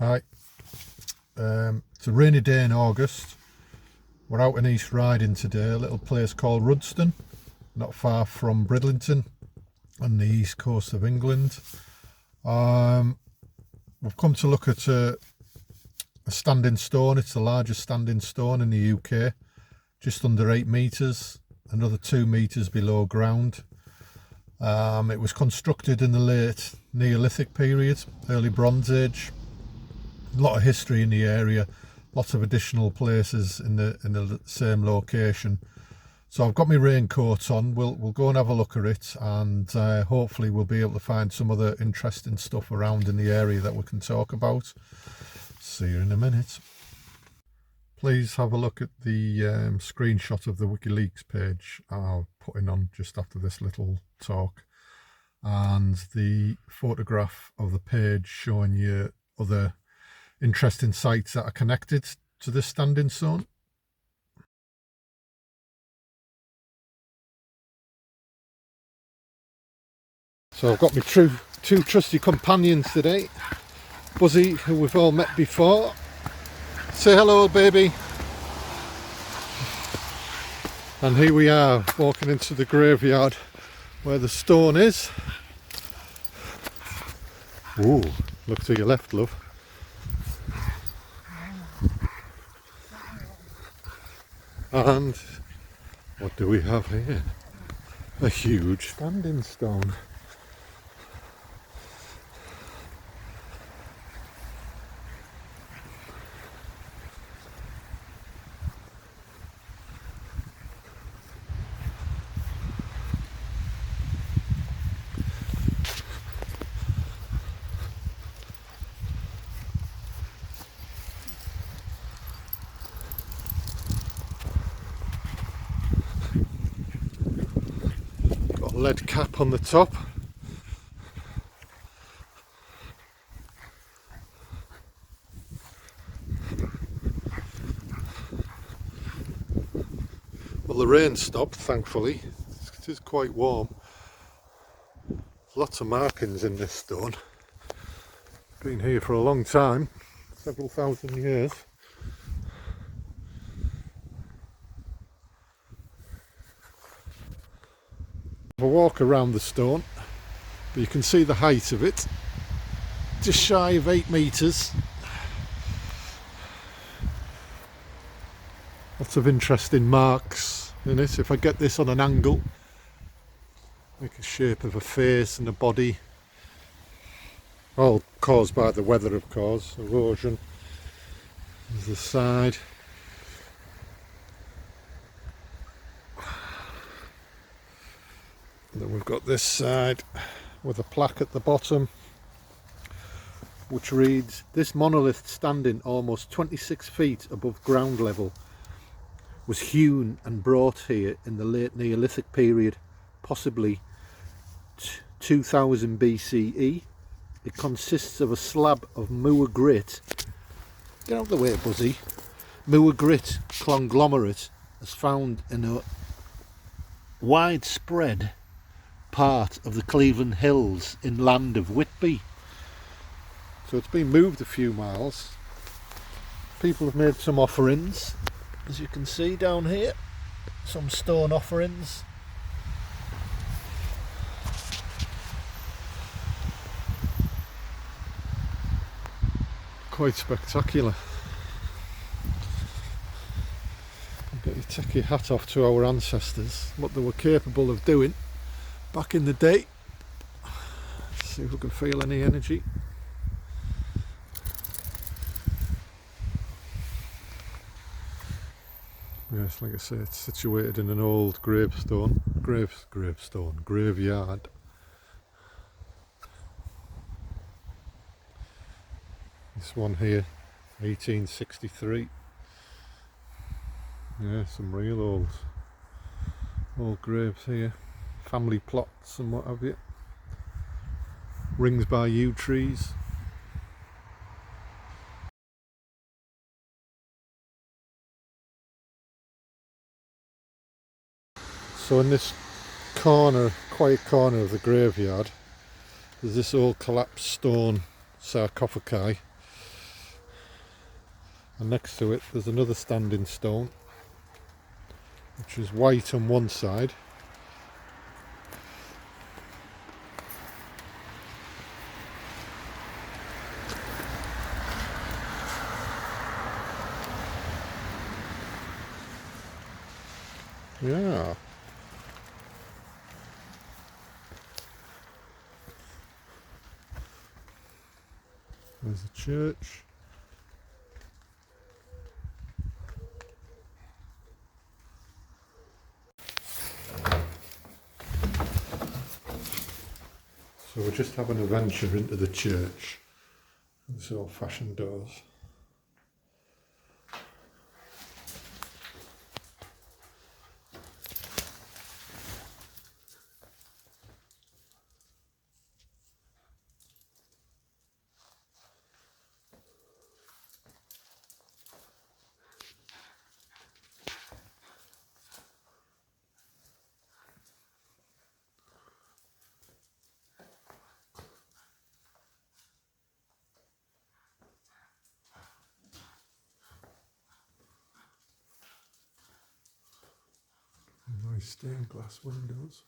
Hi, it's a rainy day in August. We're out in East Riding today, a little place called Rudston, not far from Bridlington on the east coast of England. We've come to look at a standing stone. It's the largest standing stone in the UK, just under 8 metres, another 2 metres below ground. It was constructed in the late Neolithic period, early Bronze Age. A lot of history in the area, lots of additional places in the same location. So I've got my raincoat on. We'll go and have a look at it, and hopefully we'll be able to find some other interesting stuff around in the area that we can talk about. See you in a minute. Please have a look at the screenshot of the WikiLeaks page I'll put in on just after this little talk, and the photograph of the page showing you other interesting sites that are connected to this standing stone. So I've got my two trusty companions today. Buzzy, who we've all met before. Say hello, baby. And here we are, walking into the graveyard where the stone is. Ooh, look to your left, love. And what do we have here? A huge standing stone. Got a lead cap on the top. Well, the rain stopped, thankfully. It is quite warm. Lots of markings in this stone. Been here for a long time, several thousand years. Have a walk around the stone, but you can see the height of it, just shy of 8 metres. Lots of interesting marks in it. If I get this on an angle, make a shape of a face and a body, all caused by the weather, of course. Erosion. There's the side. And then we've got this side with a plaque at the bottom which reads, "This monolith, standing almost 26 feet above ground level, was hewn and brought here in the late Neolithic period, possibly 2000 BCE. It consists of a slab of moor grit." Get out of the way, Buzzy. Moor grit conglomerate is found in a widespread part of the Cleveland Hills inland of Whitby. So it's been moved a few miles. People have made some offerings, as you can see down here, some stone offerings. Quite spectacular. You take your hat off to our ancestors, what they were capable of doing back in the day. Let's see if we can feel any energy. Yes, like I say, it's situated in an old graveyard. This one here, 1863. Yeah, some real old graves here. Family plots and what have you. Rings by yew trees. So in this corner, quiet corner of the graveyard, there's this old collapsed stone sarcophagi. and next to it there's another standing stone which is white on one side yeah. There's the church. So we're just having a venture into the church. It's old-fashioned doors. Nice stained glass windows.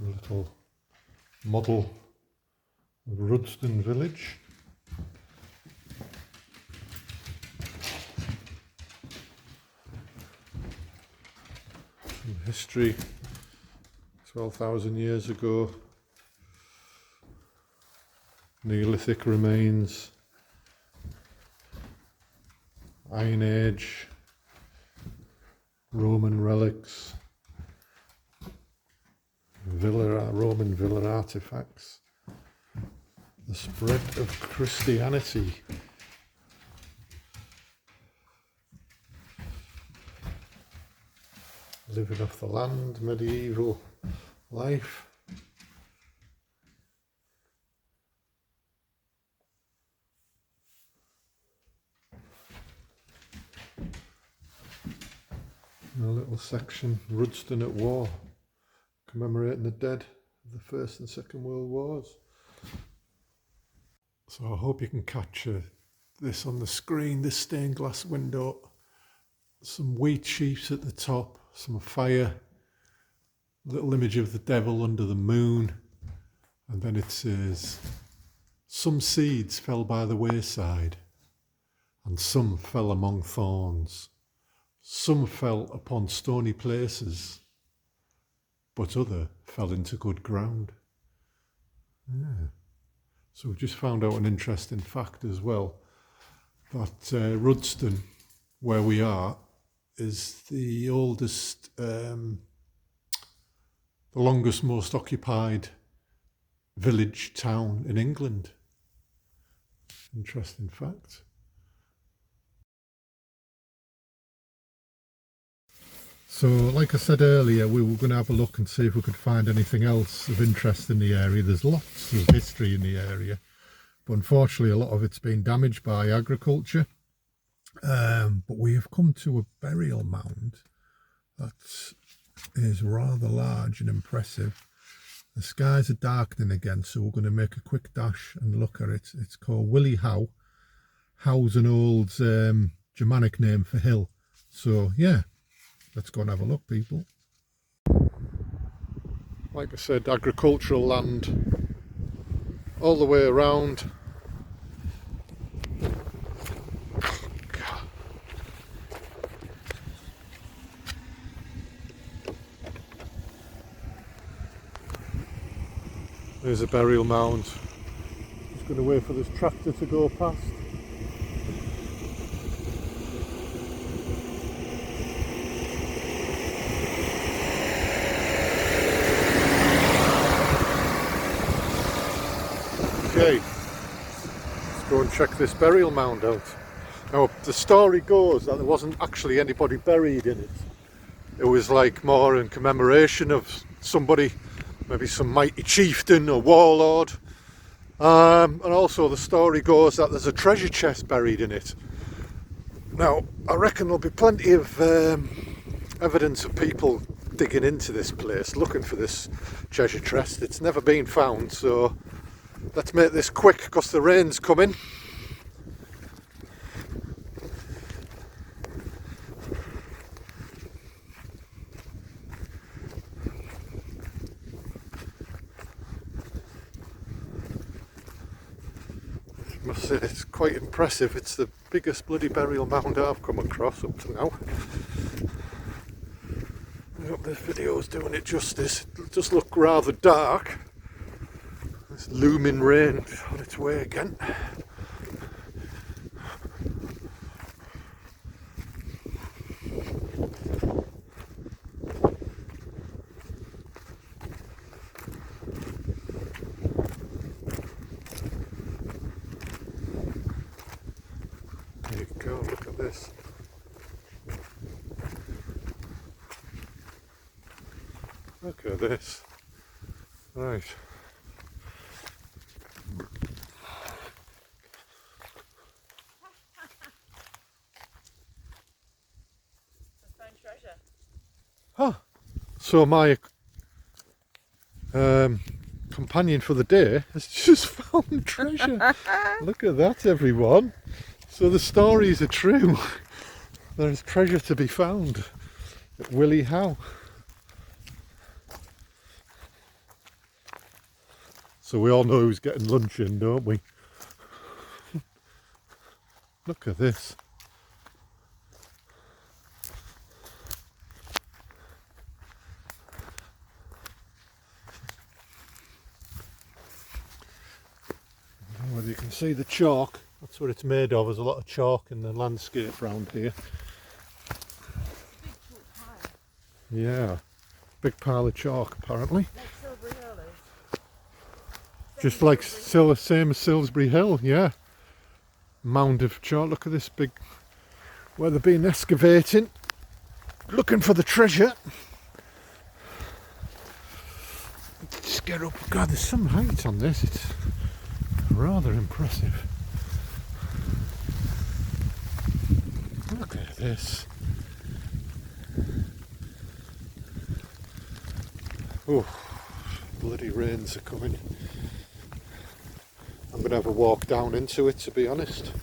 A little model of Rudston village. Some history, 12,000 years ago. Neolithic remains, Iron Age, Roman relics, Roman villa artifacts, the spread of Christianity. Living off the land, medieval life. A little section, Rudston at War, commemorating the dead of the First and Second World Wars. So I hope you can capture this on the screen, this stained glass window, some wheat sheaves at the top, some fire, little image of the devil under the moon, and then it says, some seeds fell by the wayside, and some fell among thorns. Some fell upon stony places, but other fell into good ground. Yeah. So we've just found out an interesting fact as well, that Rudston, where we are, is the oldest, the longest, most occupied village, town in England. Interesting fact. So, like I said earlier, we were going to have a look and see if we could find anything else of interest in the area. There's lots of history in the area, but unfortunately a lot of it's been damaged by agriculture. But we have come to a burial mound that is rather large and impressive. The skies are darkening again, so we're going to make a quick dash and look at it. It's called Willie Howe. Howe's an old Germanic name for hill. So yeah, let's go and have a look, people. Like I said, agricultural land all the way around. There's a burial mound. Just going to wait for this tractor to go past. Okay, let's go and check this burial mound out. Now, the story goes that there wasn't actually anybody buried in it. It was like more in commemoration of somebody, maybe some mighty chieftain or warlord. And also the story goes that there's a treasure chest buried in it. Now, I reckon there'll be plenty of evidence of people digging into this place, looking for this treasure chest. It's never been found, so let's make this quick because the rain's coming. I must say it's quite impressive. It's the biggest bloody burial mound I've come across up to now. I hope this video's doing it justice. It does look rather dark. This looming rain on its way again. There you go, look at this. Look at this. Right. Treasure. Huh. So my companion for the day has just found treasure. Look at that, everyone. So the stories are true. There is treasure to be found at Willie Howe. So we all know who's getting lunch in, don't we? Look at this. Whether you can see the chalk, that's what it's made of. There's a lot of chalk in the landscape around here. Yeah, big pile of chalk apparently. Just like same as Salisbury Hill, yeah. Mound of chalk. Look at this big, where they've been excavating, looking for the treasure. Just get up. God, there's some height on this. It's rather impressive. Look at this. Oh, bloody rains are coming. I'm going to have a walk down into it, to be honest.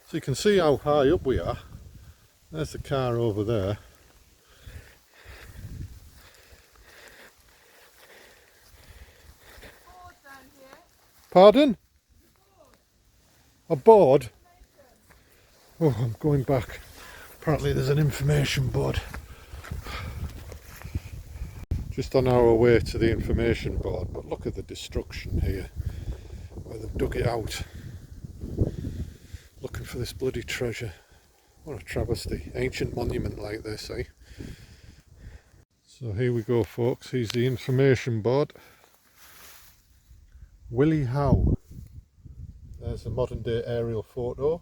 So you can see how high up we are. There's the car over there. Pardon? A board? Oh, I'm going back. Apparently there's an information board. Just on our way to the information board, but look at the destruction here, where they've dug it out. Looking for this bloody treasure. What a travesty. Ancient monument like this, eh? So here we go, folks. Here's the information board. Willie Howe. There's a modern day aerial photo.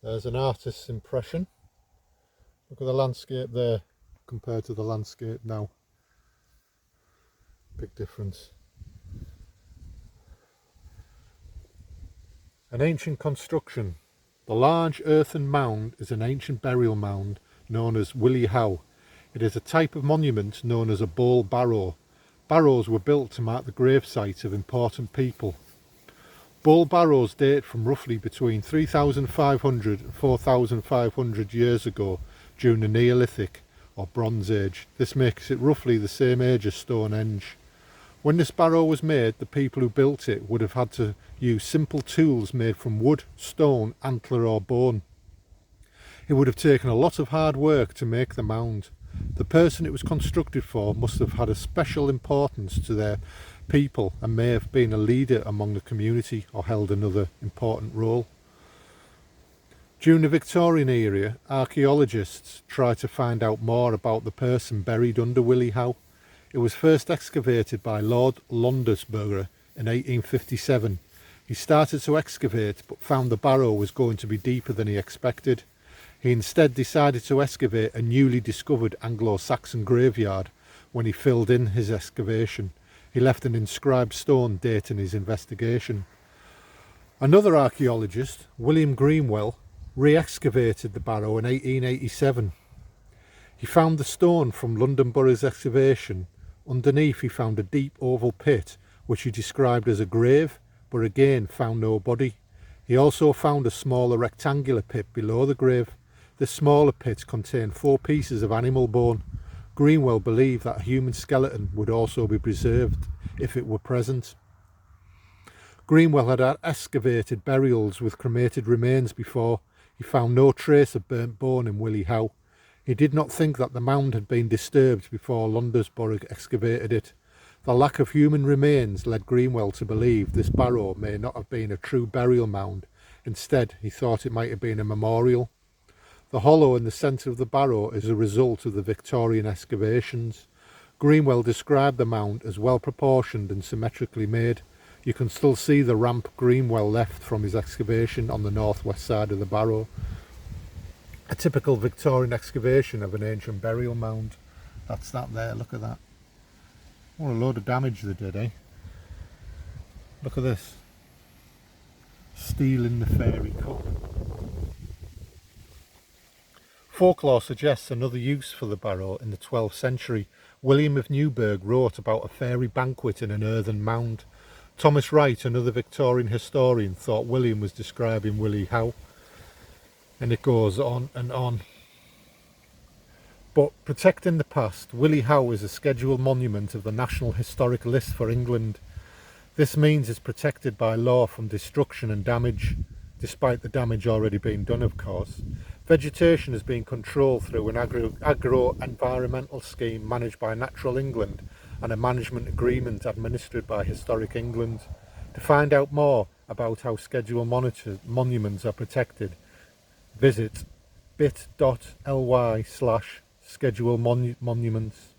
There's an artist's impression. Look at the landscape there compared to the landscape now. Big difference. An ancient construction The large earthen mound is an ancient burial mound known as Willie Howe. It is a type of monument known as a bowl barrow. Barrows were built to mark the grave sites of important people. Bowl barrows date from roughly between 3,500 and 4,500 years ago during the Neolithic or Bronze Age. This makes it roughly the same age as Stonehenge. When this barrow was made, the people who built it would have had to use simple tools made from wood, stone, antler or bone. It would have taken a lot of hard work to make the mound. The person it was constructed for must have had a special importance to their people and may have been a leader among the community or held another important role. During the Victorian era, archaeologists tried to find out more about the person buried under Willie Howe. It was first excavated by Lord Londesborough in 1857. He started to excavate but found the barrow was going to be deeper than he expected. He instead decided to excavate a newly discovered Anglo-Saxon graveyard. When he filled in his excavation, he left an inscribed stone dating his investigation. Another archaeologist, William Greenwell, re-excavated the barrow in 1887. He found the stone from London Borough's excavation. Underneath he found a deep oval pit which he described as a grave, but again found no body. He also found a smaller rectangular pit below the grave. This smaller pit contained 4 pieces of animal bone. Greenwell believed that a human skeleton would also be preserved if it were present. Greenwell had excavated burials with cremated remains before. He found no trace of burnt bone in Willie Howe. He did not think that the mound had been disturbed before Londesborough excavated it. The lack of human remains led Greenwell to believe this barrow may not have been a true burial mound. Instead, he thought it might have been a memorial. The hollow in the centre of the barrow is a result of the Victorian excavations. Greenwell described the mound as well proportioned and symmetrically made. You can still see the ramp Greenwell left from his excavation on the northwest side of the barrow. A typical Victorian excavation of an ancient burial mound. That's that there, look at that. What a load of damage they did, eh? Look at this. Stealing the fairy cup. Folklore suggests another use for the barrow in the 12th century. William of Newburgh wrote about a fairy banquet in an earthen mound. Thomas Wright, another Victorian historian, thought William was describing Willie Howe. And it goes on and on. But protecting the past, Willie Howe is a scheduled monument of the National Historic List for England. This means it's protected by law from destruction and damage, despite the damage already being done, of course. Vegetation has been controlled through an agro-environmental scheme managed by Natural England and a management agreement administered by Historic England. To find out more about how scheduled monuments are protected, visit bit.ly/schedule monuments.